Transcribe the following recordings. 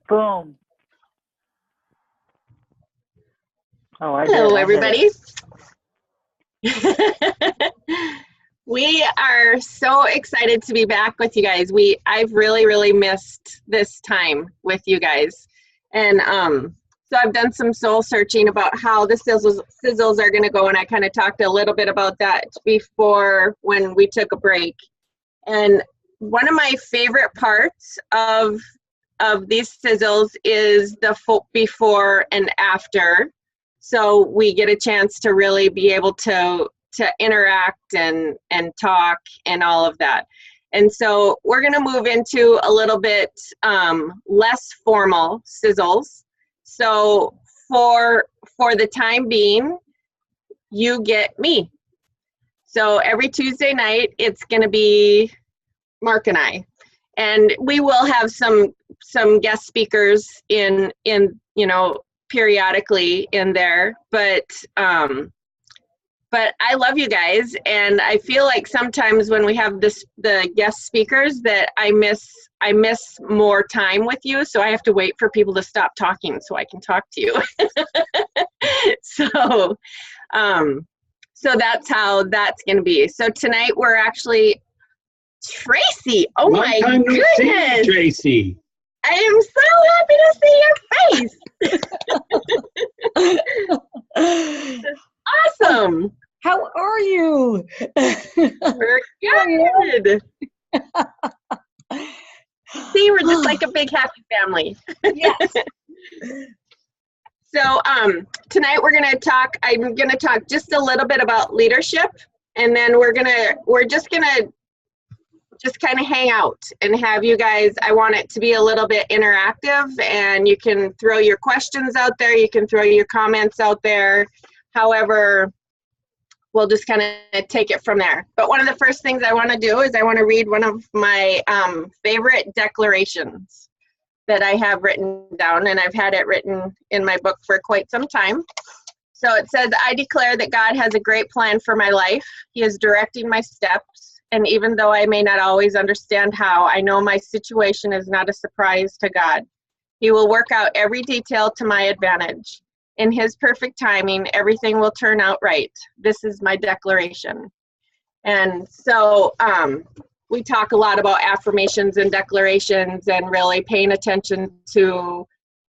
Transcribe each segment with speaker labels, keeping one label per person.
Speaker 1: Boom. Oh,
Speaker 2: Hello, everybody. We are so excited to be back with you guys. I've really missed this time with you guys. And so I've done some soul searching about how the sizzles are going to go, and I kind of talked a little bit about that before when we took a break. And one of my favorite parts of these sizzles is the before and after. So we get a chance to really be able to interact and talk and all of that. And so we're going to move into a little bit less formal sizzles. So for the time being, you get me. So every Tuesday night, it's going to be Mark and I. And we will have some guest speakers in periodically in there, but I love you guys, and I feel like sometimes when we have the guest speakers that I miss more time with you, so I have to wait for people to stop talking so I can talk to you. So that's how that's going to be. So tonight we're actually Tracy. Oh my goodness,
Speaker 3: see, Tracy.
Speaker 2: I am so happy to see your face. Awesome.
Speaker 1: How are you?
Speaker 2: We're good. See, we're just like a big happy family.
Speaker 1: Yes.
Speaker 2: So tonight I'm gonna talk just a little bit about leadership, and then we're just gonna kind of hang out and have you guys. I want it to be a little bit interactive, and you can throw your questions out there, you can throw your comments out there. However, we'll just kind of take it from there. But one of the first things I want to do is I want to read one of my favorite declarations that I have written down, and I've had it written in my book for quite some time. So it says, I declare that God has a great plan for my life. He is directing my steps, and even though I may not always understand how, I know my situation is not a surprise to God. He will work out every detail to my advantage. In His perfect timing, everything will turn out right. This is my declaration. And so we talk a lot about affirmations and declarations and really paying attention to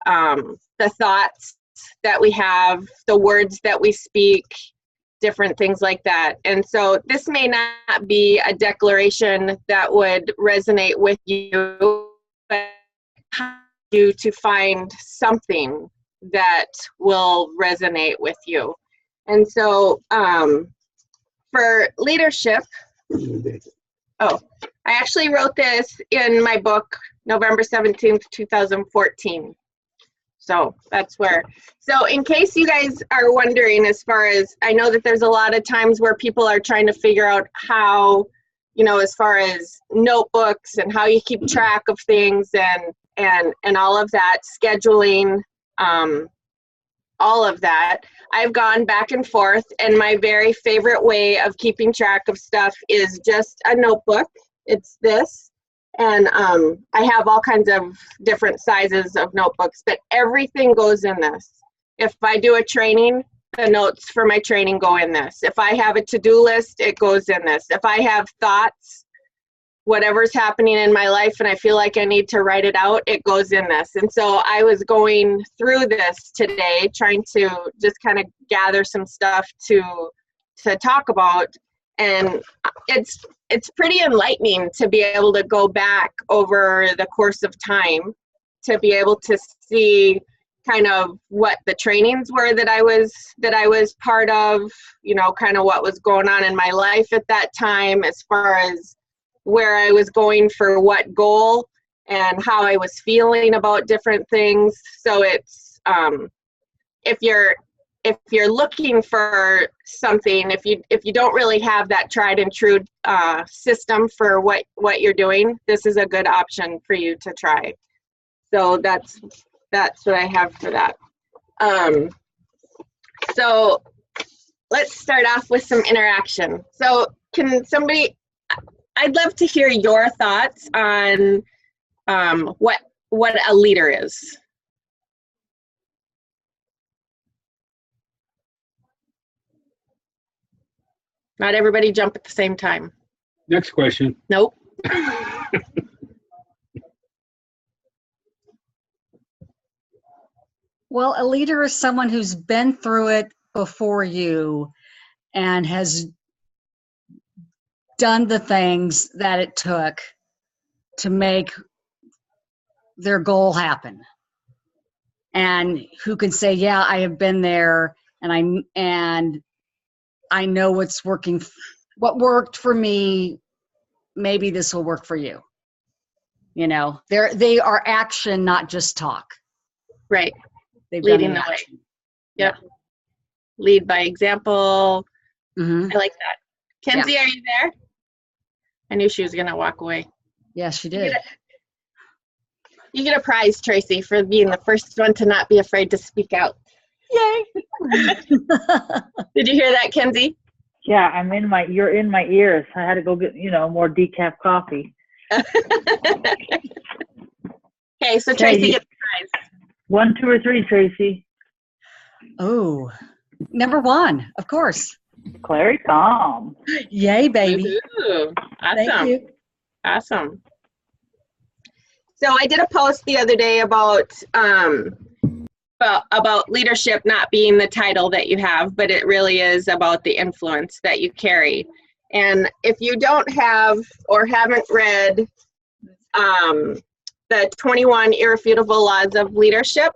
Speaker 2: the thoughts that we have, the words that we speak, different things like that. And so this may not be a declaration that would resonate with you, but you to find something that will resonate with you. And so for leadership, I actually wrote this in my book November 17th, 2014. So that's where. So in case you guys are wondering, as far as, I know that there's a lot of times where people are trying to figure out how, as far as notebooks and how you keep track of things and all of that, scheduling, all of that. I've gone back and forth, and my very favorite way of keeping track of stuff is just a notebook. It's this, and I have all kinds of different sizes of notebooks, but everything goes in this. If I do a training, the notes for my training go in this. If I have a to-do list, it goes in this. If I have thoughts, whatever's happening in my life and I feel like I need to write it out, it goes in this. And so I was going through this today, trying to just kind of gather some stuff to talk about. And it's pretty enlightening to be able to go back over the course of time, to be able to see kind of what the trainings were that I was part of, kind of what was going on in my life at that time, as far as where I was going for what goal and how I was feeling about different things. So it's if you're looking for something, if you don't really have that tried and true system for what you're doing, this is a good option for you to try. So that's what I have for that. So let's start off with some interaction. So I'd love to hear your thoughts on what what a leader is. Not everybody jump at the same time.
Speaker 3: Next question.
Speaker 2: Nope.
Speaker 1: Well, a leader is someone who's been through it before you and has done the things that it took to make their goal happen. And who can say, yeah, I have been there and I know what's working, what worked for me, maybe this will work for you. You know, they are action, not just talk.
Speaker 2: Right.
Speaker 1: They've
Speaker 2: Leading
Speaker 1: done
Speaker 2: the way.
Speaker 1: action.
Speaker 2: Yep. Yeah. Lead by example.
Speaker 1: Mm-hmm.
Speaker 2: I like that. Kenzie, are you there? I knew she was going to walk away.
Speaker 1: Yeah, she did.
Speaker 2: You get a prize, Tracy, for being the first one to not be afraid to speak out. Yay. Did you hear that, Kenzie?
Speaker 4: Yeah, you're in my ears. I had to go get, more decaf coffee.
Speaker 2: Okay, so Tracy gets the prize.
Speaker 4: 1, 2, or 3, Tracy.
Speaker 1: Oh, number 1, of course.
Speaker 4: Clary Calm.
Speaker 1: Yay, baby.
Speaker 2: Ooh, awesome.
Speaker 1: Thank you.
Speaker 2: Awesome. So I did a post the other day about leadership not being the title that you have, but it really is about the influence that you carry. And if you don't have or haven't read the 21 Irrefutable Laws of Leadership,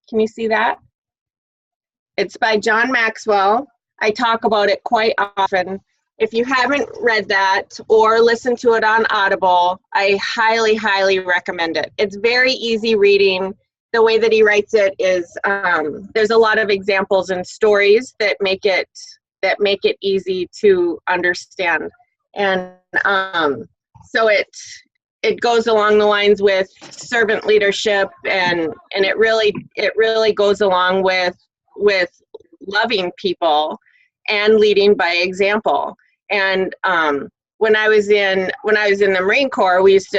Speaker 2: can you see that? It's by John Maxwell. I talk about it quite often. If you haven't read that or listened to it on Audible, I highly, highly recommend it. It's very easy reading. The way that he writes it is there's a lot of examples and stories that make it easy to understand. And so it goes along the lines with servant leadership, and it really goes along with loving people and leading by example. And when I was in the Marine Corps, I used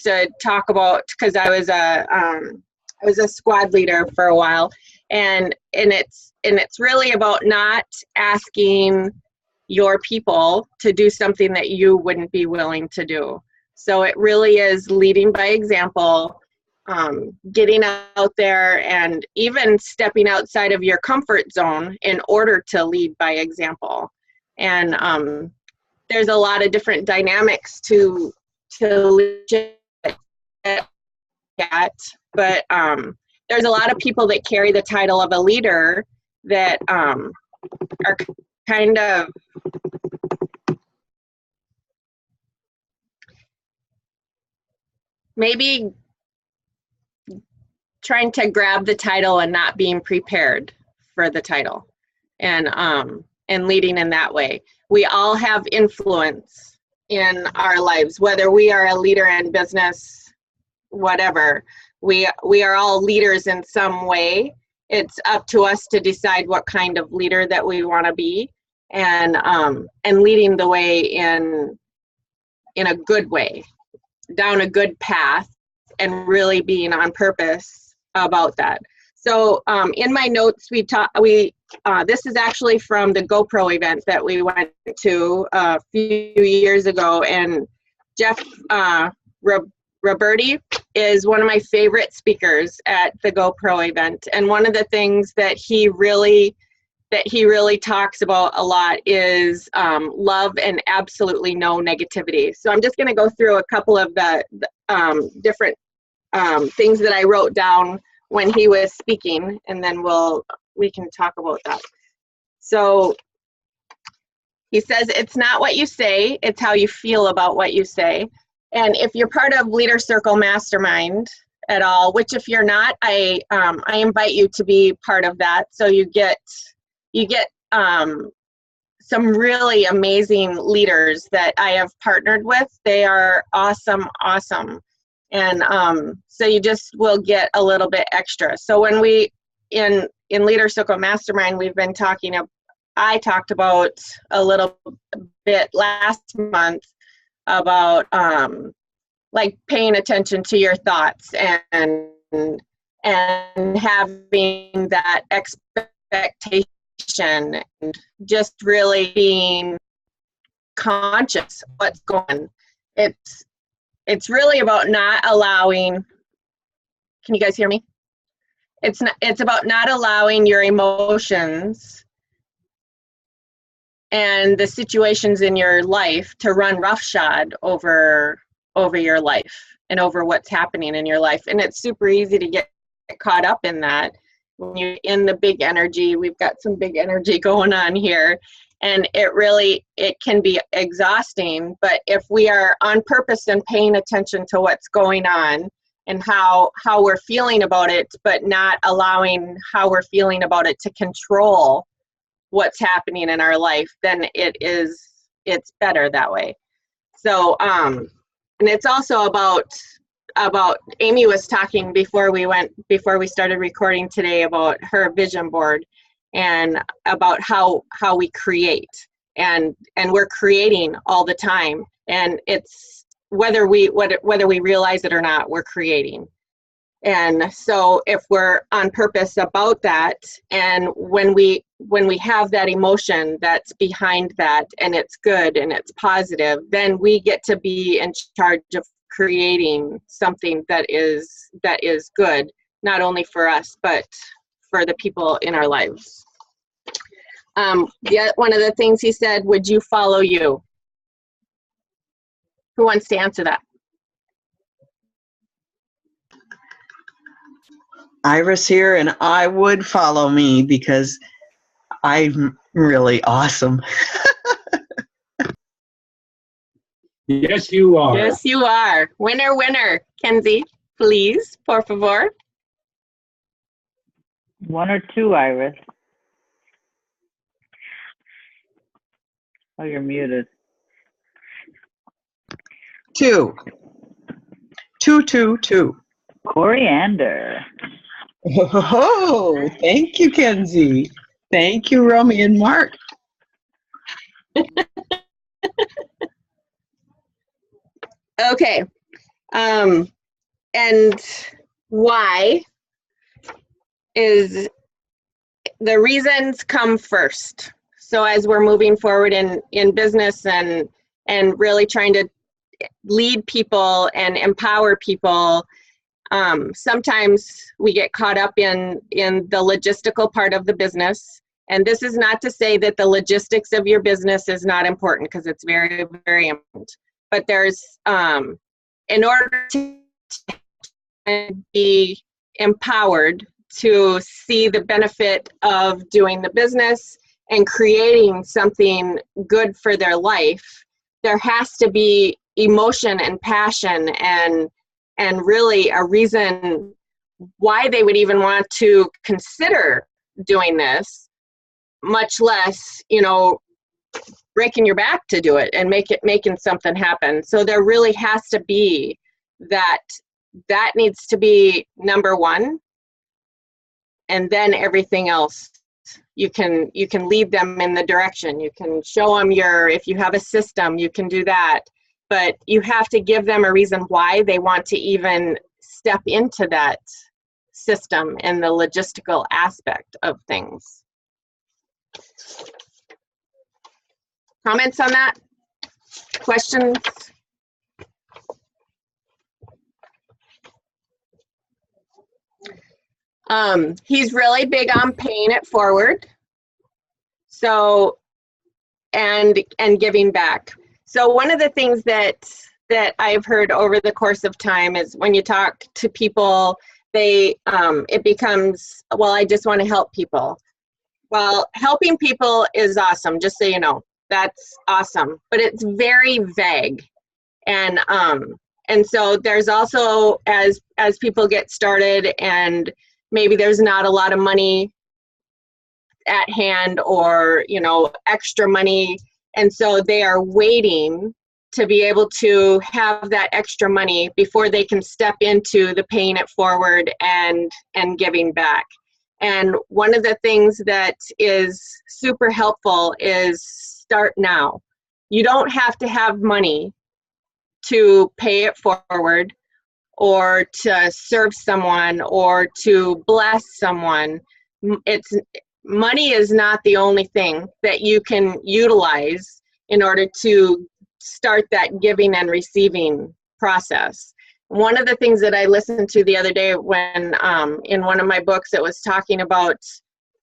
Speaker 2: to talk about, because I was a squad leader for a while, and it's really about not asking your people to do something that you wouldn't be willing to do. So it really is leading by example, getting out there and even stepping outside of your comfort zone in order to lead by example. And there's a lot of different dynamics to leadership, but there's a lot of people that carry the title of a leader that are kind of maybe trying to grab the title and not being prepared for the title, and leading in that way. We all have influence in our lives, whether we are a leader in business, whatever. We are all leaders in some way. It's up to us to decide what kind of leader that we want to be, and leading the way in a good way, down a good path, and really being on purpose about that. So in my notes, this is actually from the GoPro event that we went to a few years ago, and Jeff Roberti is one of my favorite speakers at the GoPro event. And one of the things that he really talks about a lot is love and absolutely no negativity. So I'm just going to go through a couple of the different things that I wrote down when he was speaking, and then we can talk about that. So he says, it's not what you say, it's how you feel about what you say. And if you're part of Leader Circle Mastermind at all, which if you're not, I invite you to be part of that. So you get some really amazing leaders that I have partnered with. They are awesome. And so you just will get a little bit extra. So when we, in Leader Circle Mastermind, I talked about a little bit last month about like paying attention to your thoughts and having that expectation and just really being conscious of what's going on. It's really about not allowing, can you guys hear me? It's about not allowing your emotions and the situations in your life to run roughshod over your life and over what's happening in your life. And it's super easy to get caught up in that when you're in the big energy. We've got some big energy going on here, and it can be exhausting. But if we are on purpose and paying attention to what's going on and how we're feeling about it, but not allowing how we're feeling about it to control what's happening in our life, then it's better that way. So and it's also about Amy was talking before we started recording today about her vision board and about how we create, and we're creating all the time, and it's whether we realize it or not, we're creating. And so if we're on purpose about that, and when we have that emotion that's behind that, and it's good and it's positive, then we get to be in charge of creating something that is good, not only for us, but for the people in our lives. One of the things he said, would you follow you? Who wants to answer that?
Speaker 3: Iris here, and I would follow me because I'm really awesome.
Speaker 5: Yes, you are.
Speaker 2: Yes, you are. Winner, winner. Kenzie, please, por favor.
Speaker 4: 1 or 2, Iris. Oh, you're muted.
Speaker 3: 2. 2, 2, 2.
Speaker 4: Coriander.
Speaker 3: Oh, thank you, Kenzie. Thank you, Romy and Mark.
Speaker 2: Okay. And why is the reasons come first. So as we're moving forward in business and really trying to lead people and empower people, sometimes we get caught up in the logistical part of the business. And this is not to say that the logistics of your business is not important, because it's very, very important. But there's, in order to be empowered to see the benefit of doing the business and creating something good for their life, there has to be emotion and passion and really a reason why they would even want to consider doing this, much less, breaking your back to do it and making something happen. So there really has to be that needs to be number one, and then everything else you can lead them in the direction. You can show them if you have a system, you can do that, but you have to give them a reason why they want to even step into that system and the logistical aspect of things. Comments on that? Questions? He's really big on paying it forward. So, and giving back. So one of the things that I've heard over the course of time is when you talk to people, it becomes, well, I just want to help people. Well, helping people is awesome, just so you know. That's awesome, but it's very vague. And so there's also, as people get started and maybe there's not a lot of money at hand or, extra money. And so they are waiting to be able to have that extra money before they can step into the paying it forward and giving back. And one of the things that is super helpful is start now. You don't have to have money to pay it forward or to serve someone or to bless someone. Money is not the only thing that you can utilize in order to start that giving and receiving process. One of the things that I listened to the other day when in one of my books, it was talking about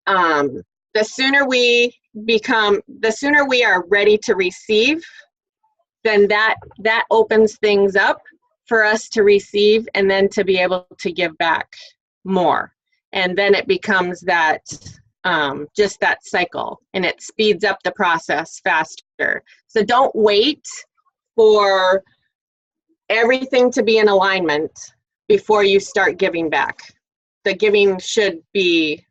Speaker 2: the sooner we are ready to receive, then that opens things up for us to receive and then to be able to give back more. And then it becomes that just that cycle, and it speeds up the process faster. So don't wait for everything to be in alignment before you start giving back. The giving should be,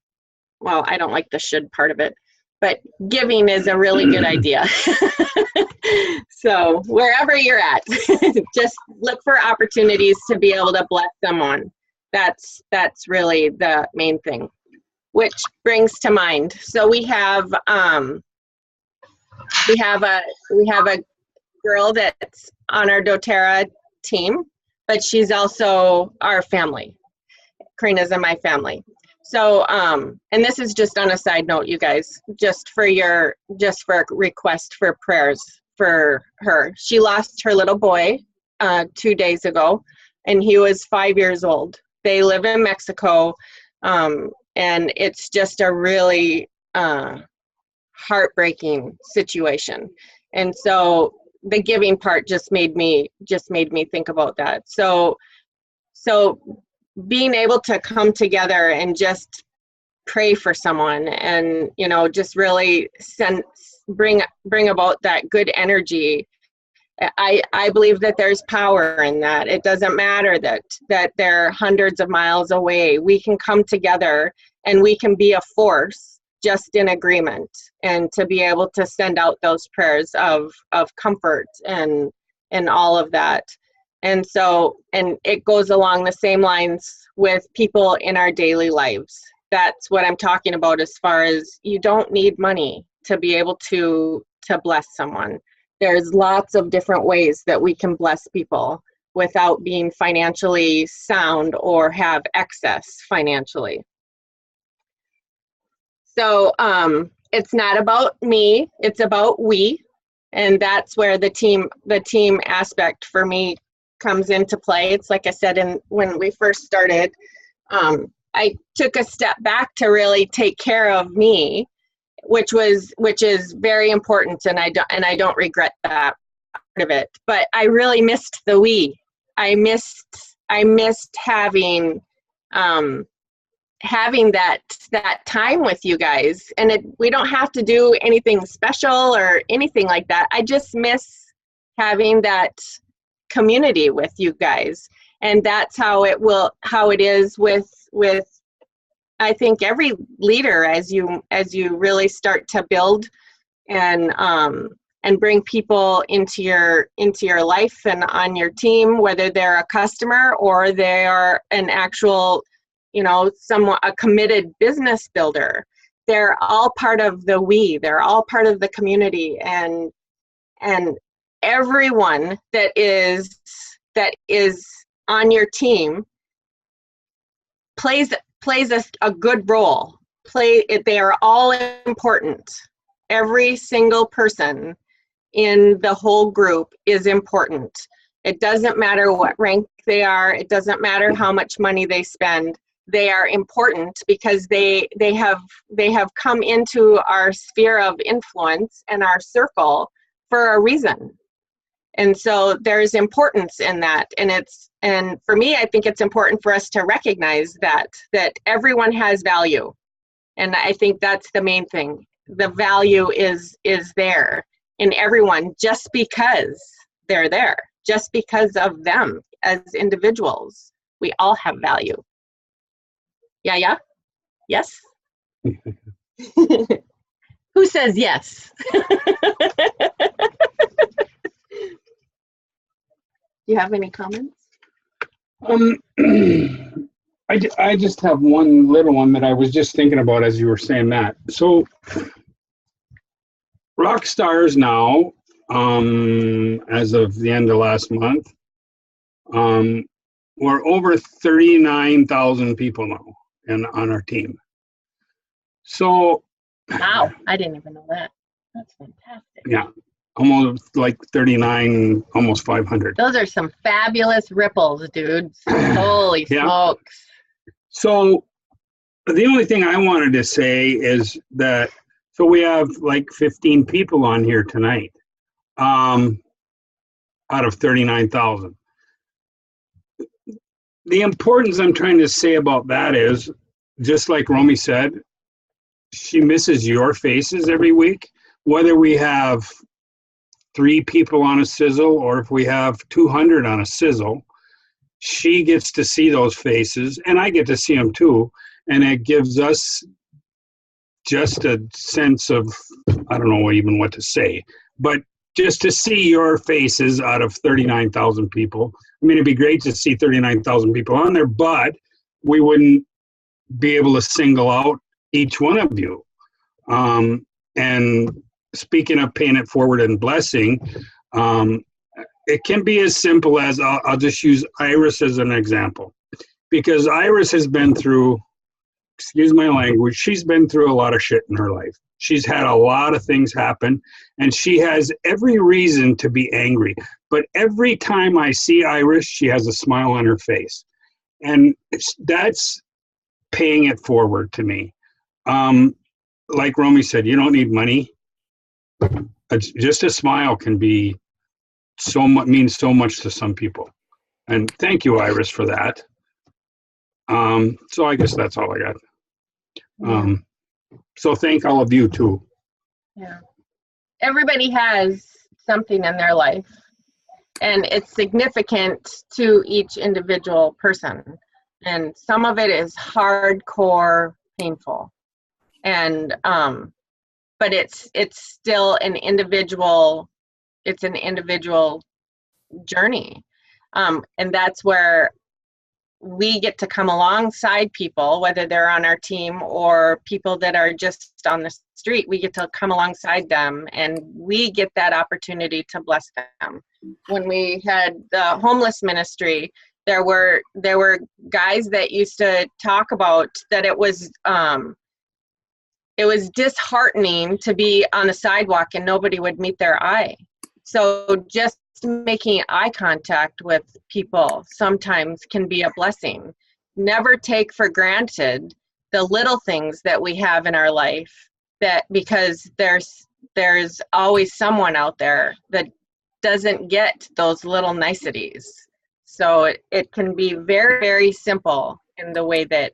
Speaker 2: well, I don't like the should part of it, but giving is a really good idea. So wherever you're at, just look for opportunities to be able to bless someone. That's really the main thing. Which brings to mind, so we have a girl that's on our doTERRA team, but she's also our family. Karina's in my family. So, and this is just on a side note, you guys, just for a request for prayers for her. She lost her little boy 2 days ago, and he was 5 years old. They live in Mexico. And it's just a really heartbreaking situation. And so the giving part just made me think about that. So being able to come together and just pray for someone and, just really bring about that good energy. I believe that there's power in that. It doesn't matter that they're hundreds of miles away. We can come together and we can be a force just in agreement, and to be able to send out those prayers of comfort and all of that. And so, and it goes along the same lines with people in our daily lives. That's what I'm talking about as far as you don't need money to be able to bless someone. There's lots of different ways that we can bless people without being financially sound or have excess financially. So it's not about me, it's about we. And that's where the team aspect for me comes into play. It's like I said, when we first started, I took a step back to really take care of me, which is very important, and I don't regret that part of it. But I really missed the we. I missed having that time with you guys, and we don't have to do anything special or anything like that. I just miss having that community with you guys, and that's how it is with I think every leader as you really start to build and bring people into your life and on your team, whether they're a customer or they are an actual, a committed business builder. They're all part of the we. They're all part of the community, and everyone that is on your team plays a good role. They are all important. Every single person in the whole group is important. It doesn't matter what rank they are. It doesn't matter how much money they spend. They are important because they have come into our sphere of influence and our circle for a reason. And so there's importance in that. And for me, I think it's important for us to recognize that everyone has value. And I think that's the main thing. The value is there in everyone just because they're there, just because of them as individuals. We all have value. Yeah? Yes? Who says yes? Do you have any comments?
Speaker 5: I just have one little one that I was just thinking about as you were saying that. So rock stars now as of the end of last month. We're over 39,000 people now on our team. So,
Speaker 2: Wow, I didn't even know that. That's fantastic.
Speaker 5: yeah, almost like 39, almost 500.
Speaker 2: Those are some fabulous ripples, dudes. Holy
Speaker 5: Yeah.
Speaker 2: smokes.
Speaker 5: So the only thing I wanted to say is that, so we have like 15 people on here tonight, out of 39,000. The importance I'm trying to say about that is, just like Romy said, she misses your faces every week, whether we have 3 people on a Sizzle or if we have 200 on a Sizzle. She gets to see those faces, and I get to see them too, and it gives us just a sense of, I don't know even what to say, but just to see your faces out of 39,000 people. I mean, it'd be great to see 39,000 people on there, but we wouldn't be able to single out each one of you. And speaking of paying it forward and blessing, it can be as simple as, I'll just use Iris as an example, because Iris has been through, excuse my language, she's been through a lot of shit in her life. She's had a lot of things happen, and she has every reason to be angry. But every time I see Iris, she has a smile on her face. And that's paying it forward to me. Like Romy said, you don't need money. Just a smile can be means so much to some people. And thank you, Iris, for that. So I guess that's all I got. So thank all of you too.
Speaker 2: Yeah. Everybody has something in their life, and it's significant to each individual person. And some of it is hardcore painful. And but it's still an individual, it's an individual journey. And that's where we get to come alongside people, whether they're on our team or people that are just on the street. We get to come alongside them, and we get that opportunity to bless them. When we had the homeless ministry, there were guys that used to talk about that it was disheartening to be on the sidewalk and nobody would meet their eye. So just making eye contact with people sometimes can be a blessing. Never take for granted the little things that we have in our life, that because there's always someone out there that doesn't get those little niceties. So it can be very, very simple in the way that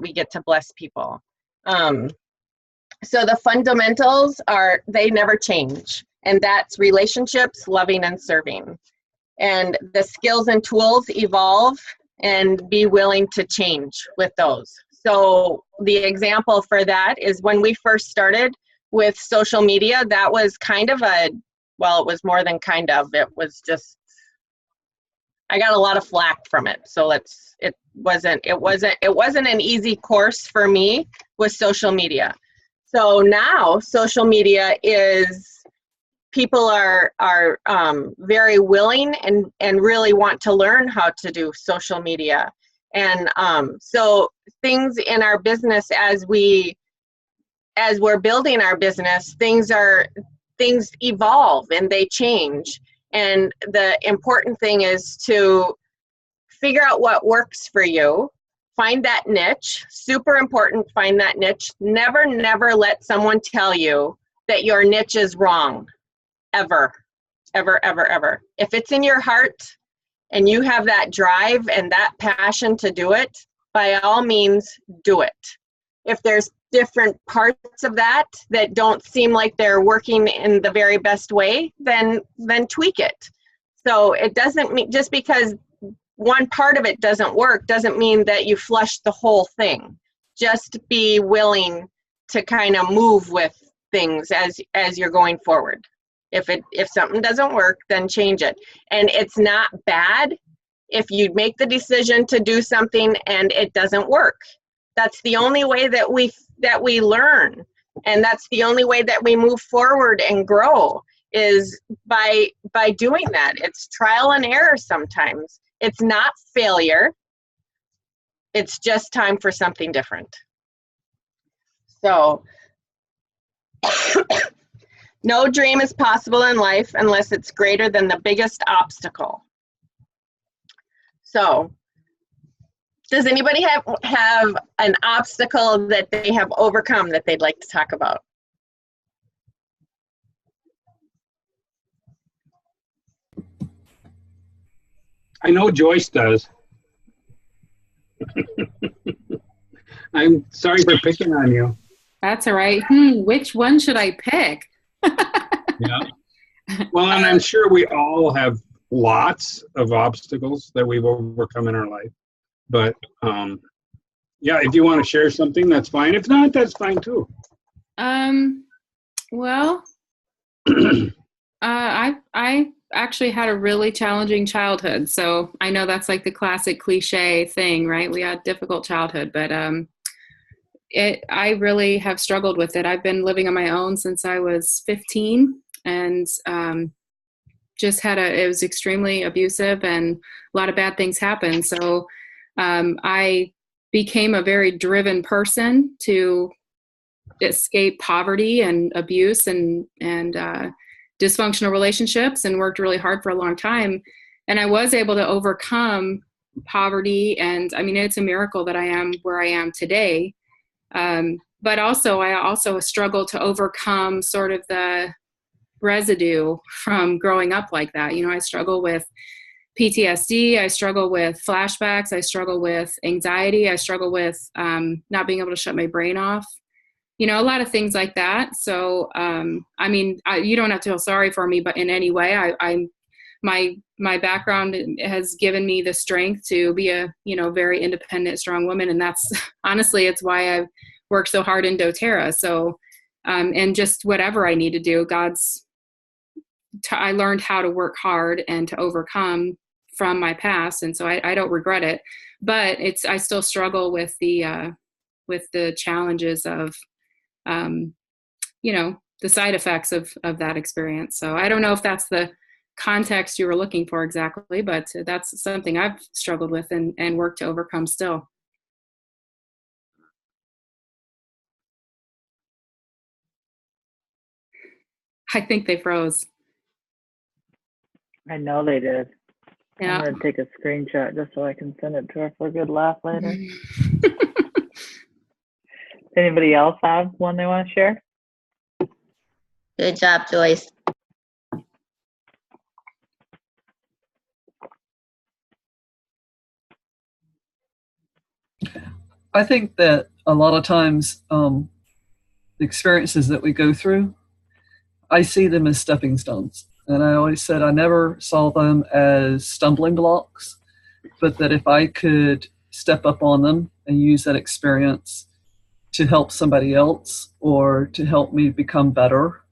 Speaker 2: we get to bless people. So the fundamentals they never change. And that's relationships, loving, and serving. And the skills and tools evolve, and be willing to change with those. So the example for that is when we first started with social media, that was kind of it was more than kind of, it was just, I got a lot of flack from it. So it wasn't an easy course for me with social media. So now social media is, people are very willing and really want to learn how to do social media. And so things in our business, as we're building our business, things evolve and they change. And the important thing is to figure out what works for you. Find that niche. Super important, find that niche. Never let someone tell you that your niche is wrong. Ever. If it's in your heart and you have that drive and that passion to do it, by all means, do it. If there's different parts of that don't seem like they're working in the very best way, then tweak it. So it doesn't mean, just because one part of it doesn't work doesn't mean that you flush the whole thing. Just be willing to kind of move with things as you're going forward. If something doesn't work, then change it. And it's not bad if you make the decision to do something and it doesn't work. That's the only way that we learn, and that's the only way that we move forward and grow. is by doing that. It's trial and error sometimes. It's not failure. It's just time for something different. So no dream is possible in life unless it's greater than the biggest obstacle. So does anybody have an obstacle that they have overcome that they'd like to talk about?
Speaker 5: I know Joyce does. I'm sorry for picking on you.
Speaker 6: That's all right. Which one should I pick?
Speaker 5: Yeah. Well, and I'm sure we all have lots of obstacles that we've overcome in our life. But yeah, if you want to share something, that's fine. If not, that's fine too.
Speaker 6: Well, I actually had a really challenging childhood. So I know that's like the classic cliche thing, right? We had difficult childhood, but I really have struggled with it. I've been living on my own since I was 15, and it was extremely abusive, and a lot of bad things happened. So I became a very driven person to escape poverty and abuse and dysfunctional relationships, and worked really hard for a long time. And I was able to overcome poverty. And I mean, it's a miracle that I am where I am today. But also, I also struggled to overcome sort of the residue from growing up like that. You know, I struggle with PTSD, I struggle with flashbacks, I struggle with anxiety, I struggle with not being able to shut my brain off, you know, a lot of things like that. So, I mean, you don't have to feel sorry for me, but in any way, my background has given me the strength to be a, you know, very independent, strong woman. And that's honestly, it's why I've worked so hard in doTERRA. So, and just whatever I need to do, I learned how to work hard and to overcome from my past. And so I don't regret it, but I still struggle with the challenges of, you know, the side effects of that experience. So I don't know if that's the context you were looking for exactly, but that's something I've struggled with and worked to overcome still. I think they froze.
Speaker 4: I know they did.
Speaker 6: Yeah.
Speaker 4: I'm going to take a screenshot just so I can send it to her for a good laugh later. Anybody else have one they want to share?
Speaker 7: Good job, Joyce.
Speaker 8: I think that a lot of times the experiences that we go through, I see them as stepping stones. And I always said I never saw them as stumbling blocks, but that if I could step up on them and use that experience to help somebody else or to help me become better,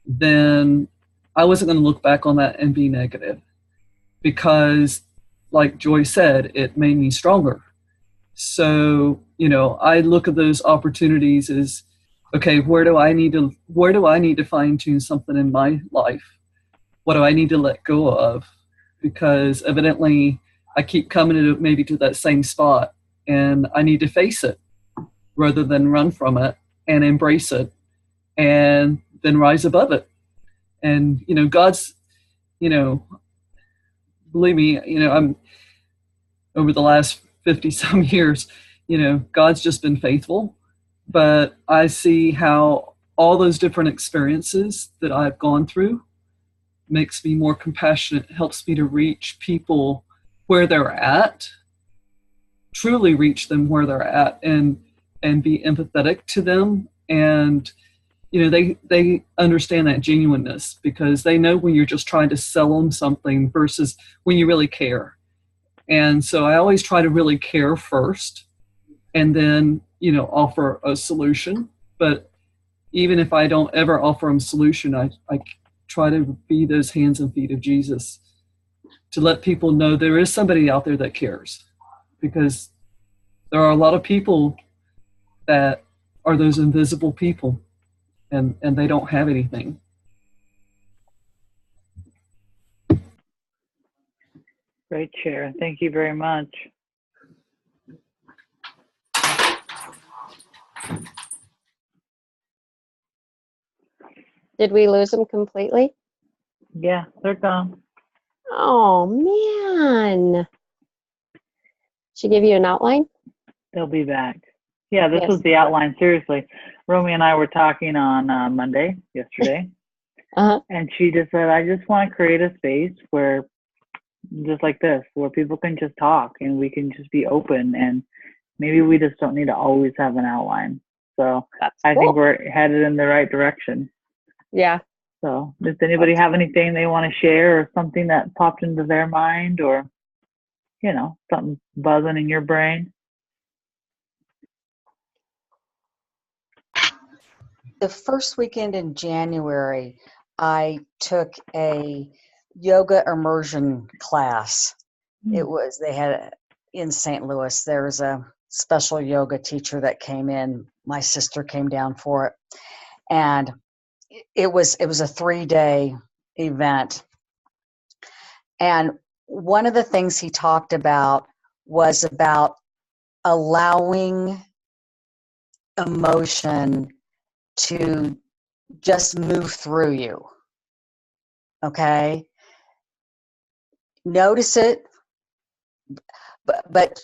Speaker 8: then I wasn't going to look back on that and be negative. Because, like Joy said, it made me stronger. So, you know, I look at those opportunities as, okay, where do I need to fine tune something in my life? What do I need to let go of? Because evidently I keep coming to that same spot, and I need to face it rather than run from it, and embrace it and then rise above it. And, you know, God's, you know, believe me, you know, I'm over the last 50 some years, you know, God's just been faithful, but I see how all those different experiences that I've gone through makes me more compassionate, helps me to reach people where they're at, truly reach them where they're at, and be empathetic to them. And, you know, they understand that genuineness, because they know when you're just trying to sell them something versus when you really care. And so I always try to really care first and then, you know, offer a solution. But even if I don't ever offer them a solution, I try to be those hands and feet of Jesus to let people know there is somebody out there that cares, because there are a lot of people that are those invisible people, and they don't have anything.
Speaker 4: Great share. Thank you very much.
Speaker 9: Did we lose them completely?
Speaker 4: Yeah, they're gone.
Speaker 9: Oh, man. She give you an outline?
Speaker 4: They'll be back. Yeah, this
Speaker 9: Yes.
Speaker 4: was the outline. Seriously, Romy and I were talking on Monday, yesterday,
Speaker 9: Uh-huh.
Speaker 4: and she just said, I just want to create a space where, just like this, where people can just talk and we can just be open, and maybe we just don't need to always have an outline. So
Speaker 9: That's
Speaker 4: I
Speaker 9: cool.
Speaker 4: think we're headed in the right direction.
Speaker 9: Yeah.
Speaker 4: So does anybody have anything they want to share, or something that popped into their mind, or, you know, something buzzing in your brain?
Speaker 1: The first weekend in January, I took a yoga immersion class. It was, they had in St. Louis, there was a special yoga teacher that came in. My sister came down for it. And it was a 3-day event. And one of the things he talked about was about allowing emotion to just move through you. Okay? Notice it, but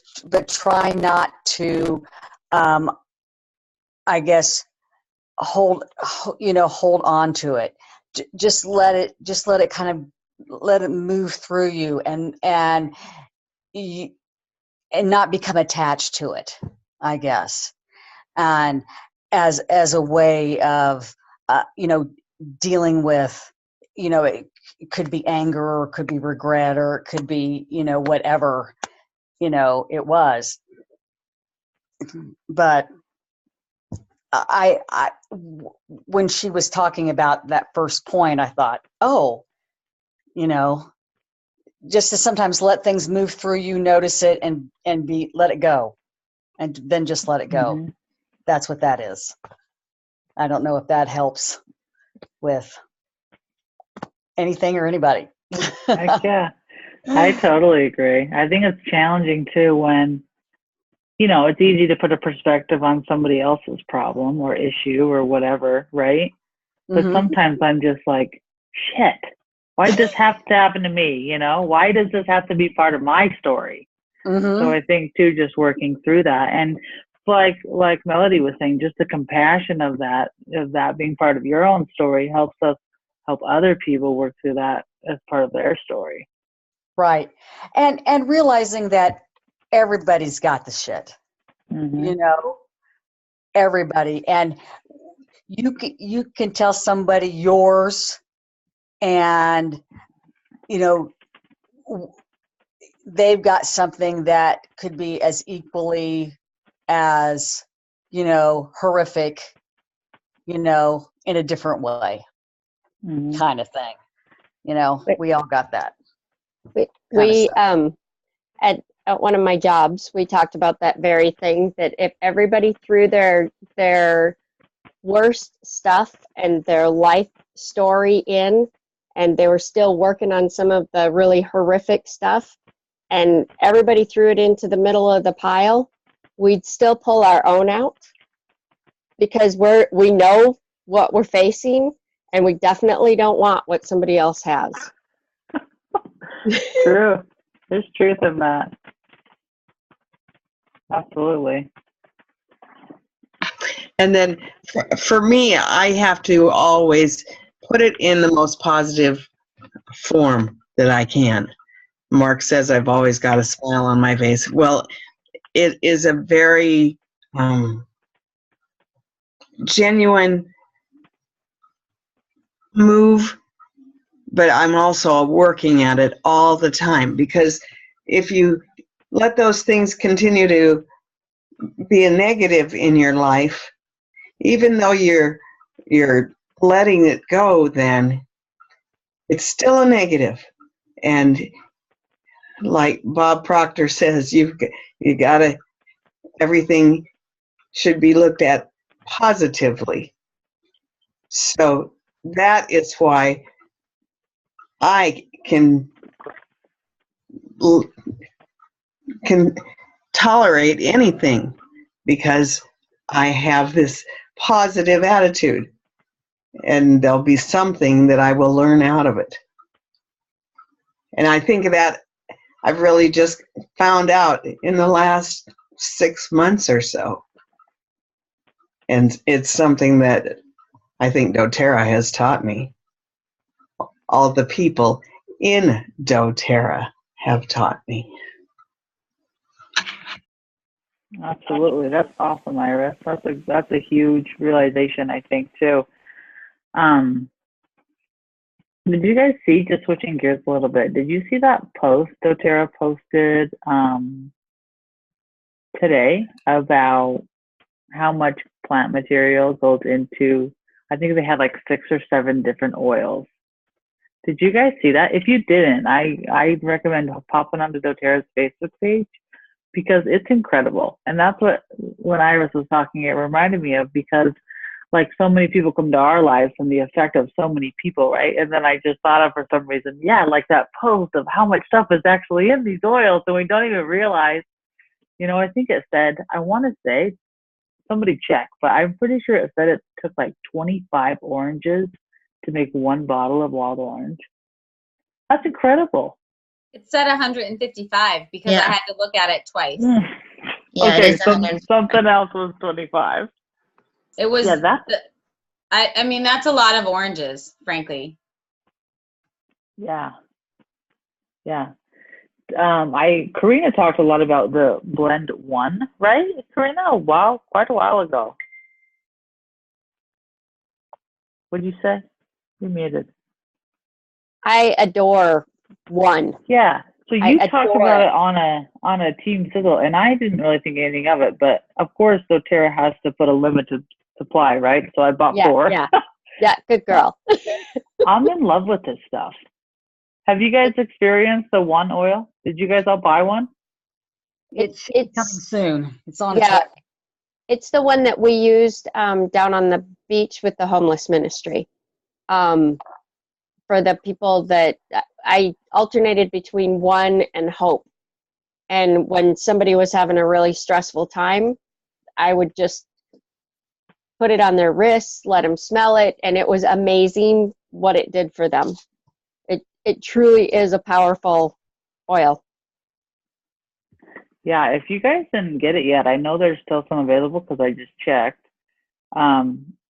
Speaker 1: try not to, I guess, hold on to it. Just let it kind of, let it move through you, and not become attached to it, I guess. And as a way of, dealing with, it could be anger, or it could be regret, or it could be, whatever, it was. But when she was talking about that first point, I thought, oh, just to sometimes let things move through you, notice it, and let it go, and then just let it go.
Speaker 4: Mm-hmm.
Speaker 1: That's what that is. I don't know if that helps with anything or anybody.
Speaker 4: Heck yeah. I totally agree. I think it's challenging too when, it's easy to put a perspective on somebody else's problem or issue or whatever, right? But
Speaker 1: Mhm.
Speaker 4: sometimes I'm just like, shit, why did this have to happen to me? Why does this have to be part of my story?
Speaker 1: Mhm.
Speaker 4: So I think too, just working through that, and like Melody was saying, just the compassion of that being part of your own story helps us help other people work through that as part of their story.
Speaker 1: Right. And realizing that everybody's got the shit.
Speaker 4: Mm-hmm.
Speaker 1: Everybody, and you can tell somebody yours, and they've got something that could be as equally as horrific, in a different way,
Speaker 4: Mm-hmm.
Speaker 1: kind of thing. We all got that.
Speaker 9: We at one of my jobs, we talked about that very thing, that if everybody threw their worst stuff and their life story in, and they were still working on some of the really horrific stuff, and everybody threw it into the middle of the pile, we'd still pull our own out, because we know what we're facing, and we definitely don't want what somebody else has.
Speaker 4: True. There's truth in that. Absolutely.
Speaker 3: And then for me, I have to always put it in the most positive form that I can. Mark says I've always got a smile on my face. Well, it is a very genuine move, but I'm also working at it all the time, because if you let those things continue to be a negative in your life, even though you're letting it go, then it's still a negative. And like Bob Proctor says, you gotta, everything should be looked at positively. So that is why I can can tolerate anything because I have this positive attitude, and there'll be something that I will learn out of it. And I think that I've really just found out in the last 6 months or so. And it's something that I think doTERRA has taught me. All the people in doTERRA have taught me.
Speaker 4: Absolutely. That's awesome, Iris. That's a huge realization, I think, too. Did you guys see, just switching gears a little bit, did you see that post doTERRA posted today about how much plant material goes into, I think they had like 6 or 7 different oils. Did you guys see that? If you didn't, I recommend popping onto doTERRA's Facebook page because it's incredible. And that's what, when Iris was talking, it reminded me of, because like so many people come to our lives from the effect of so many people, right? And then I just thought of, for some reason, yeah, like that post of how much stuff is actually in these oils, and we don't even realize. You know, I think it said, I want to say, somebody check, but I'm pretty sure it said it took like 25 oranges to make 1 bottle of wild orange. That's incredible.
Speaker 10: It said 155 because
Speaker 7: Yeah.
Speaker 10: I had to look at it twice.
Speaker 7: Yeah,
Speaker 4: Okay,
Speaker 7: it is
Speaker 4: something else was 25.
Speaker 10: It was,
Speaker 4: Yeah,
Speaker 10: I mean, that's a lot of oranges, frankly.
Speaker 4: Yeah. Karina talked a lot about the blend 1, right? Karina, quite a while ago. What'd you say? You muted.
Speaker 9: I adore 1.
Speaker 4: Yeah. So you talked
Speaker 9: adore
Speaker 4: about
Speaker 9: it.
Speaker 4: it on a Team Sizzle, and I didn't really think anything of it, but of course doTERRA has to put a limited supply, right? So I bought 4.
Speaker 9: Yeah, good girl.
Speaker 4: I'm in love with this stuff. Have you guys experienced the 1 oil? Did you guys all buy one?
Speaker 1: It's coming soon. It's on its
Speaker 9: Yeah,
Speaker 1: way.
Speaker 9: it's the one that we used down on the beach with the homeless ministry. For the people that I alternated between 1 and Hope. And when somebody was having a really stressful time, I would just put it on their wrists, let them smell it, and it was amazing what it did for them. It truly is a powerful oil.
Speaker 4: Yeah, if you guys didn't get it yet, I know there's still some available because I just checked.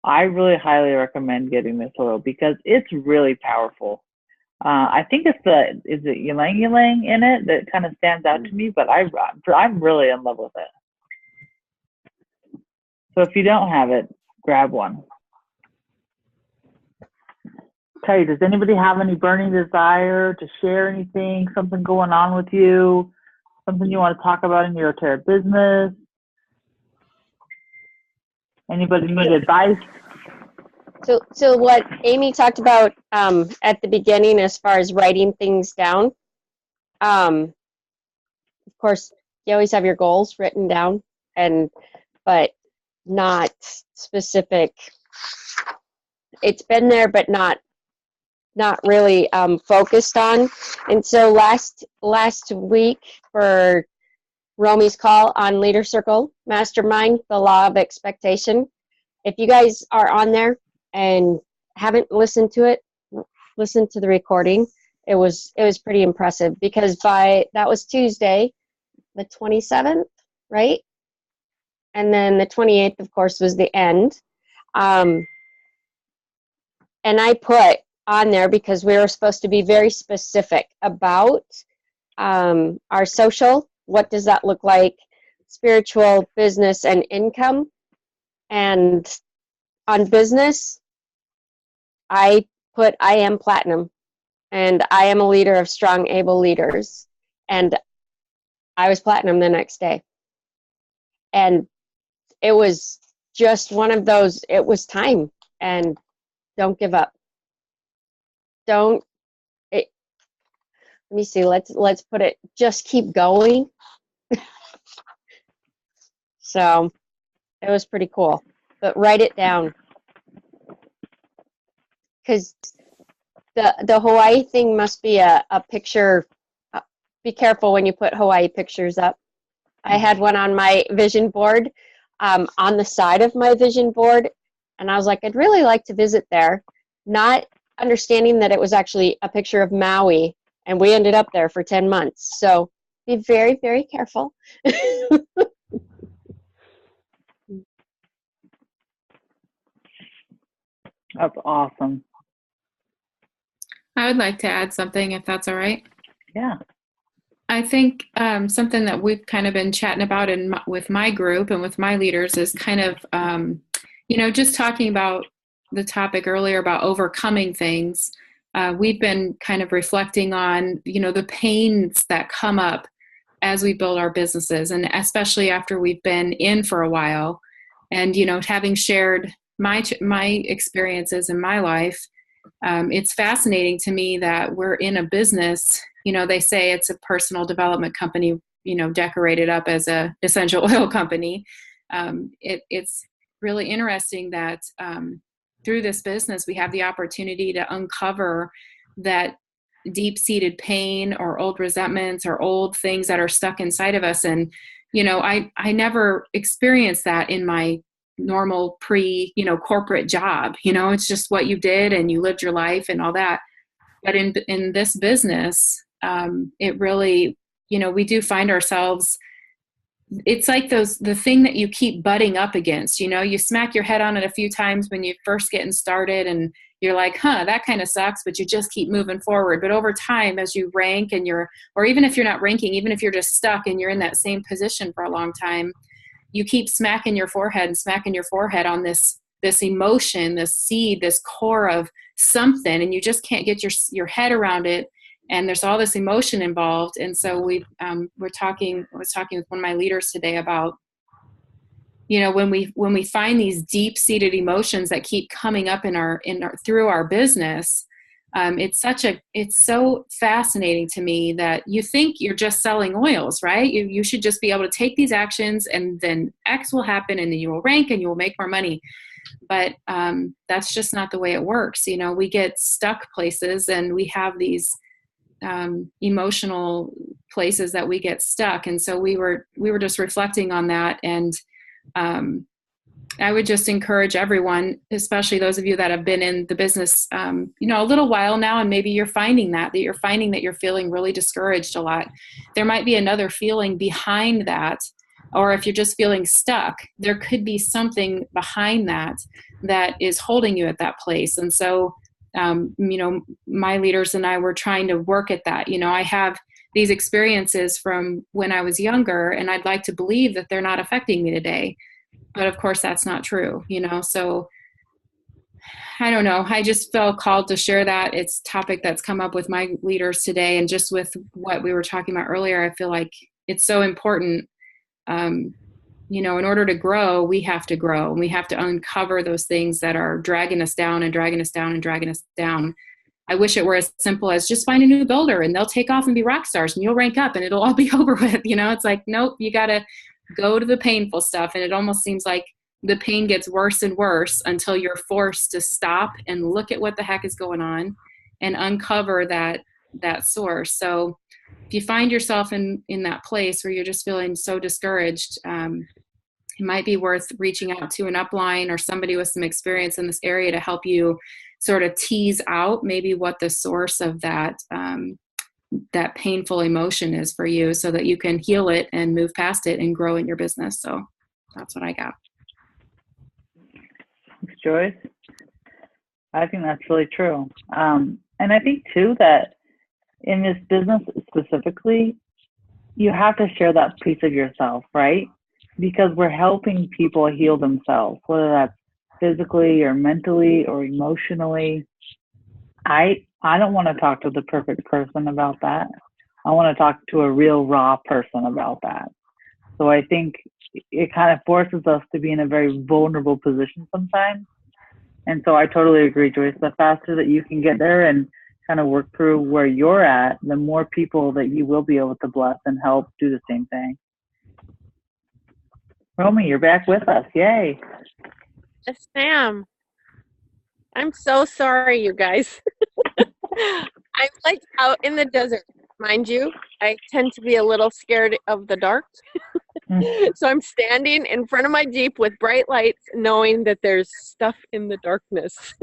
Speaker 4: I really highly recommend getting this oil because it's really powerful. I think is it ylang ylang in it that kind of stands out to me, but I'm really in love with it. So if you don't have it, grab one. Okay, does anybody have any burning desire to share anything, something going on with you, something you want to talk about in your doTERRA business? Anybody need advice?
Speaker 9: So what Amy talked about at the beginning as far as writing things down, of course, you always have your goals written down, but not specific. It's been there, but not really focused on. And so last week for Romy's call on Leader Circle Mastermind, the Law of Expectation, if you guys are on there and haven't listened to it, listen to the recording. It was pretty impressive because that was Tuesday, the 27th, right? And then the 28th, of course, was the end. And I put on there because we were supposed to be very specific about our social. What does that look like? Spiritual, business, and income. And on business, I put I am platinum, and I am a leader of strong, able leaders. And I was platinum the next day. And it was just one of those, it was time. And don't give up. Let me see, let's put it, just keep going. So it was pretty cool. But write it down. Because the Hawaii thing must be a picture be careful when you put Hawaii pictures up. I had one on my vision board, on the side of my vision board, and I was like, I'd really like to visit there, not understanding that it was actually a picture of Maui, and we ended up there for 10 months. So be very, very careful.
Speaker 4: That's awesome.
Speaker 6: I would like to add something, if that's all right.
Speaker 4: Yeah.
Speaker 6: I think something that we've kind of been chatting about with my group and with my leaders is kind of, just talking about the topic earlier about overcoming things. We've been kind of reflecting on, the pains that come up as we build our businesses, and especially after we've been in for a while. And, having shared my experiences in my life, it's fascinating to me that we're in a business. They say it's a personal development company, decorated up as a essential oil company. It's really interesting that through this business, we have the opportunity to uncover that deep-seated pain or old resentments or old things that are stuck inside of us. And, I never experienced that in my normal corporate job. It's just what you did and you lived your life and all that. But in this business, it really, we do find ourselves, it's like the thing that you keep butting up against, you smack your head on it a few times when you're first getting started and you're like, that kind of sucks, but you just keep moving forward. But over time, as you rank or even if you're not ranking, even if you're just stuck and you're in that same position for a long time, you keep smacking your forehead on this emotion, this seed, this core of something, and you just can't get your head around it. And there's all this emotion involved. And so I was talking with one of my leaders today about, when we find these deep-seated emotions that keep coming up through our business, it's so fascinating to me that you think you're just selling oils, right? You should just be able to take these actions and then X will happen and then you will rank and you will make more money. But that's just not the way it works. We get stuck places and we have these emotional places that we get stuck. And so we were just reflecting on that. And I would just encourage everyone, especially those of you that have been in the business, a little while now, and maybe you're finding that you're feeling really discouraged a lot. There might be another feeling behind that. Or if you're just feeling stuck, there could be something behind that is holding you at that place. And so, my leaders and I were trying to work at that. I have these experiences from when I was younger, and I'd like to believe that they're not affecting me today. But of course, that's not true, so I don't know. I just felt called to share that. It's a topic that's come up with my leaders today. And just with what we were talking about earlier, I feel like it's so important. In order to grow, we have to grow, and we have to uncover those things that are dragging us down and dragging us down and dragging us down. I wish it were as simple as just find a new builder and they'll take off and be rock stars and you'll rank up and it'll all be over with. It's like, nope, you got to go to the painful stuff. And it almost seems like the pain gets worse and worse until you're forced to stop and look at what the heck is going on and uncover that source. So if you find yourself in that place where you're just feeling so discouraged, it might be worth reaching out to an upline or somebody with some experience in this area to help you sort of tease out maybe what the source of that painful emotion is for you, so that you can heal it and move past it and grow in your business. So that's what I got.
Speaker 4: Thanks, Joyce. I think that's really true. And I think too that in this business specifically, you have to share that piece of yourself, right? Because we're helping people heal themselves, whether that's physically or mentally or emotionally. I don't want to talk to the perfect person about that. I want to talk to a real raw person about that. So I think it kind of forces us to be in a very vulnerable position sometimes. And so I totally agree, Joyce. The faster that you can get there and kind of work through where you're at, the more people that you will be able to bless and help do the same thing. Romy, you're back with us. Yay.
Speaker 9: Yes, ma'am. I'm so sorry, you guys. I'm like out in the desert.
Speaker 2: mind you, I tend to be a little scared of the dark. So I'm standing in front of my Jeep with bright lights, knowing that there's stuff in the darkness.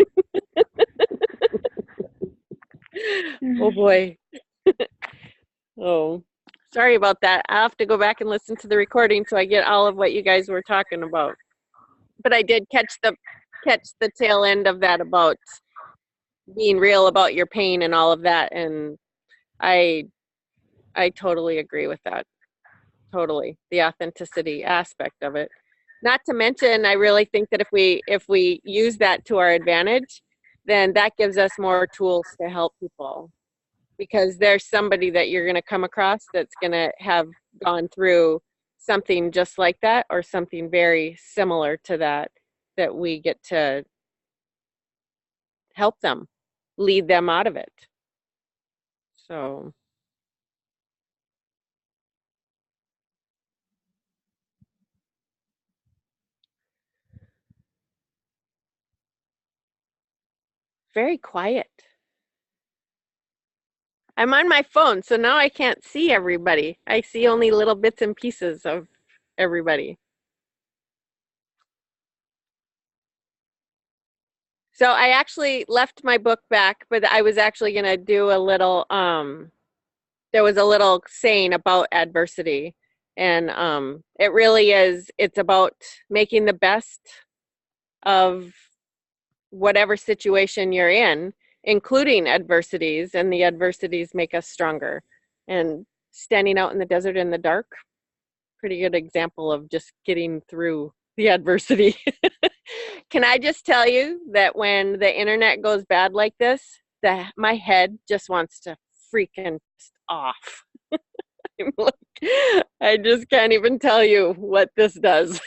Speaker 2: Oh boy. Oh, sorry about that. I'll have to go back and listen to the recording so I get all of what you guys were talking about. But I did catch the tail end of that about being real about your pain and all of that, and I totally agree with that. Totally, the authenticity aspect of it. Not to mention, I really think that if we use that to our advantage, then that gives us more tools to help people, because there's somebody that you're going to come across that's going to have gone through something just like that, or something very similar to that we get to help them, lead them out of it. So very quiet. I'm on my phone, so now I can't see everybody. I see only little bits and pieces of everybody. So I actually left my book back, but I was actually going to do a little, there was a little saying about adversity. And it really is, it's about making the best of whatever situation you're in, including adversities, and the adversities make us stronger. And standing out in the desert in the dark, pretty good example of just getting through the adversity. Can I just tell you that when the internet goes bad like this, my head just wants to freaking off. I just can't even tell you what this does.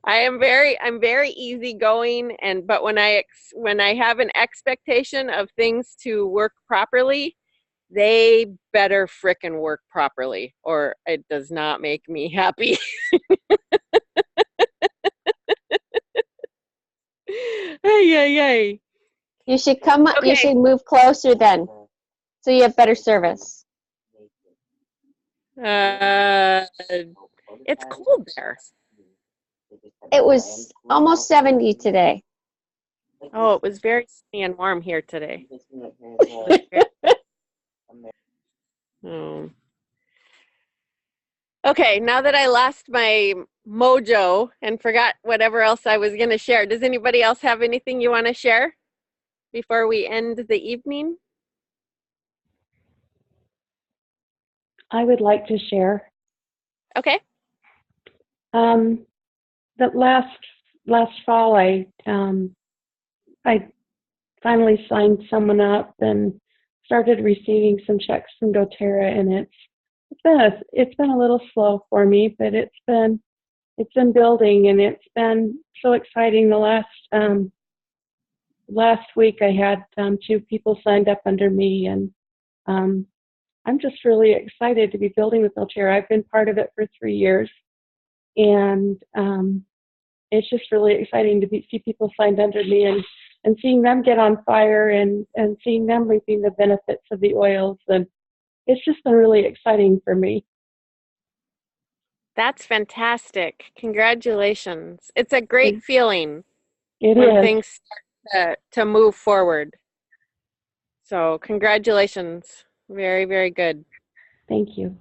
Speaker 2: I'm very easygoing, but when I have an expectation of things to work properly, they better frickin' work properly, or it does not make me happy. Hey.
Speaker 9: You should come.
Speaker 2: Okay.
Speaker 9: You should move closer then, so you have better service.
Speaker 2: It's cold there.
Speaker 9: It was almost 70 today.
Speaker 2: Oh, it was very sunny and warm here today. Okay, now that I lost my mojo and forgot whatever else I was going to share, does anybody else have anything you want to share before we end the evening?
Speaker 11: I would like to share.
Speaker 2: Okay.
Speaker 11: That last fall, I finally signed someone up and started receiving some checks from doTERRA, and it's been a little slow for me, but it's been building, and it's been so exciting. The last week I had 2 people signed up under me, and I'm just really excited to be building with doTERRA. I've been part of it for 3 years, and it's just really exciting to see people signed under me, and seeing them get on fire, and seeing them reaping the benefits of the oils. And it's just been really exciting for me.
Speaker 2: That's fantastic. Congratulations. It's a great feeling
Speaker 11: when
Speaker 2: things start to move forward. So congratulations. Very, very good.
Speaker 11: Thank you.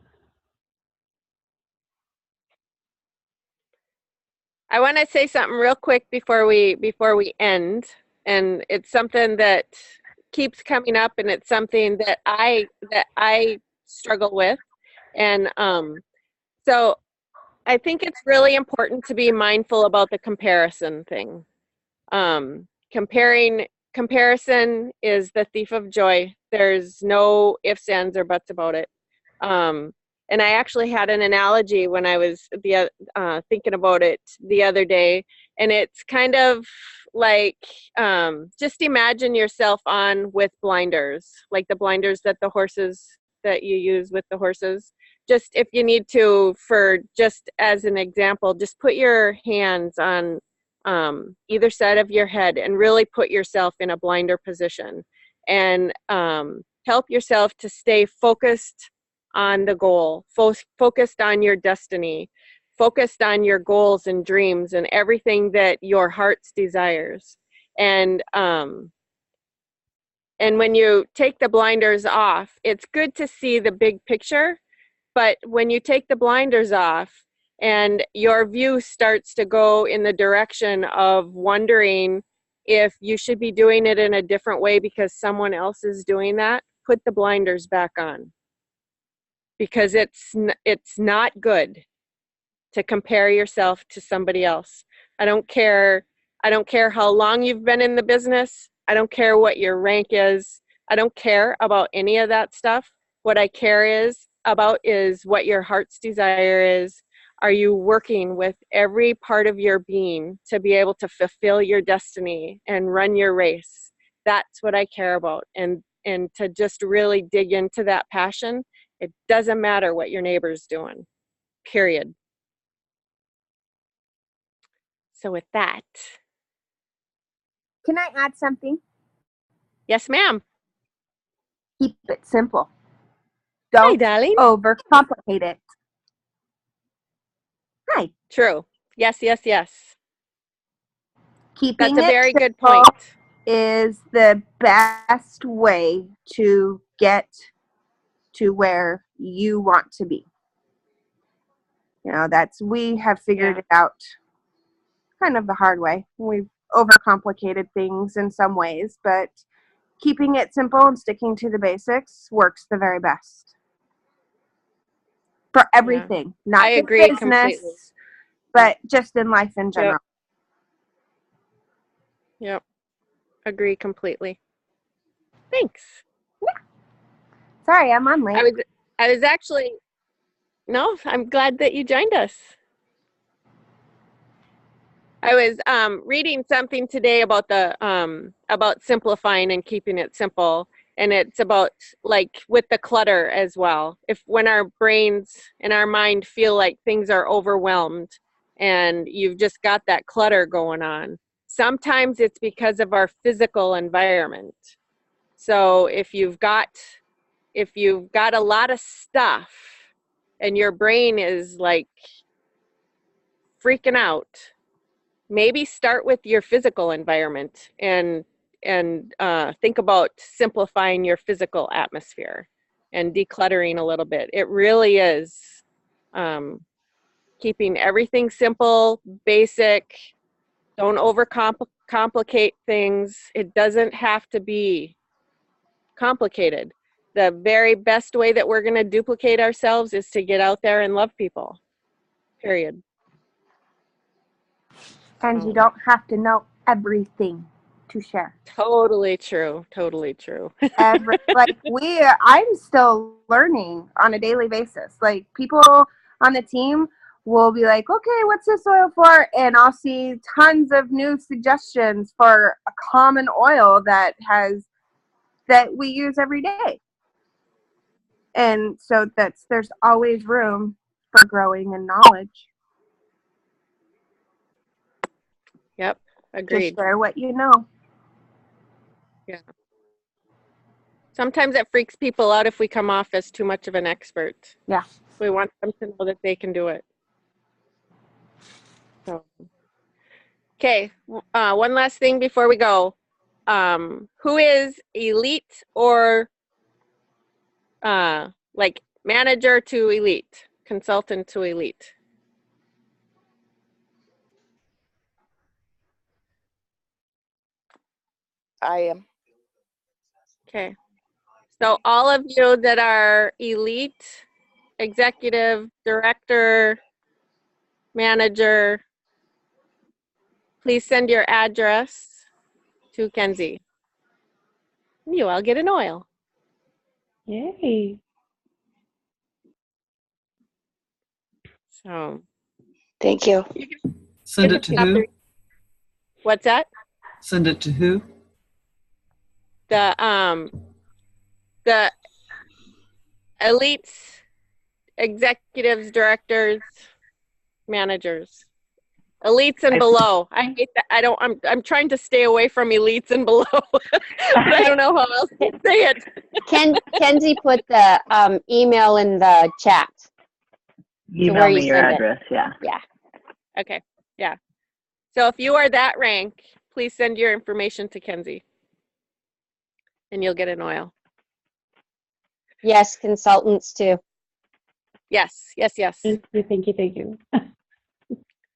Speaker 2: I want to say something real quick before we end, and it's something that keeps coming up, and it's something that I struggle with, and so I think it's really important to be mindful about the comparison thing. Comparison is the thief of joy. There's no ifs, ands, or buts about it. And I actually had an analogy when I was thinking about it the other day, and it's kind of like just imagine yourself on with blinders, like the blinders that you use with the horses. Just if you need to, for just as an example, just put your hands on either side of your head and really put yourself in a blinder position, and help yourself to stay focused on the goal, focused on your destiny, focused on your goals and dreams and everything that your heart's desires. And when you take the blinders off, it's good to see the big picture, but when you take the blinders off and your view starts to go in the direction of wondering if you should be doing it in a different way because someone else is doing that, put the blinders back on. Because it's not good to compare yourself to somebody else. I don't care how long you've been in the business. I don't care what your rank is. I don't care about any of that stuff. What I care about is what your heart's desire is. Are you working with every part of your being to be able to fulfill your destiny and run your race? That's what I care about. And to just really dig into that passion. It doesn't matter what your neighbor's doing, period. So with that.
Speaker 12: Can I add something?
Speaker 2: Yes, ma'am.
Speaker 12: Keep it simple.
Speaker 2: Hi,
Speaker 12: Don't
Speaker 2: darling.
Speaker 12: overcomplicate it. Hi.
Speaker 2: True. Yes.
Speaker 12: Keeping
Speaker 2: That's a
Speaker 12: it
Speaker 2: very good
Speaker 12: simple
Speaker 2: point.
Speaker 12: is the best way to get to where you want to be. We have figured it out kind of the hard way. We've overcomplicated things in some ways, but keeping it simple and sticking to the basics works the very best. For everything, not
Speaker 2: I
Speaker 12: just
Speaker 2: agree
Speaker 12: business,
Speaker 2: completely.
Speaker 12: but just in life in general.
Speaker 2: Yep. Agree completely. Thanks.
Speaker 12: Sorry, I'm on late.
Speaker 2: I was actually, no, I'm glad that you joined us. I was reading something today about about simplifying and keeping it simple, and it's about like with the clutter as well. When our brains and our mind feel like things are overwhelmed and you've just got that clutter going on, sometimes it's because of our physical environment. So if you've got a lot of stuff and your brain is like freaking out, maybe start with your physical environment and think about simplifying your physical atmosphere and decluttering a little bit. It really is keeping everything simple, basic. Don't overcomplicate things. It doesn't have to be complicated. The very best way that we're going to duplicate ourselves is to get out there and love people. Period.
Speaker 12: And you don't have to know everything to share.
Speaker 2: Totally true. Totally true.
Speaker 12: I'm still learning on a daily basis. Like, people on the team will be like, okay, what's this oil for? And I'll see tons of new suggestions for a common oil that we use every day. And so there's always room for growing and knowledge.
Speaker 2: Yep, agreed.
Speaker 12: Just share what you know.
Speaker 2: Yeah. Sometimes it freaks people out if we come off as too much of an expert.
Speaker 12: Yeah.
Speaker 2: We want them to know that they can do it. So, okay, one last thing before we go. Who is elite or like manager to elite, consultant to elite?
Speaker 13: I am.
Speaker 2: Okay. So all of you that are elite, executive, director, manager, please send your address to Kenzie. You all get an oil.
Speaker 11: Yay.
Speaker 2: So.
Speaker 13: Thank you.
Speaker 8: Send it to who?
Speaker 2: What's that?
Speaker 8: Send it to who?
Speaker 2: The elites, executives, directors, managers.
Speaker 12: Elites and below. I hate that. I'm trying to stay away from elites and below. But I don't know how else to say it.
Speaker 9: Kenzie put the email in the chat.
Speaker 4: Email me your address. Yeah.
Speaker 9: Yeah.
Speaker 12: Okay. Yeah. So if you are that rank, please send your information to Kenzie, and you'll get an oil.
Speaker 9: Yes, consultants too.
Speaker 12: Yes. Yes. Yes.
Speaker 11: Thank you. Thank you. Thank you.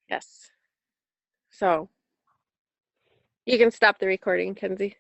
Speaker 12: Yes. So you can stop the recording, Kenzie.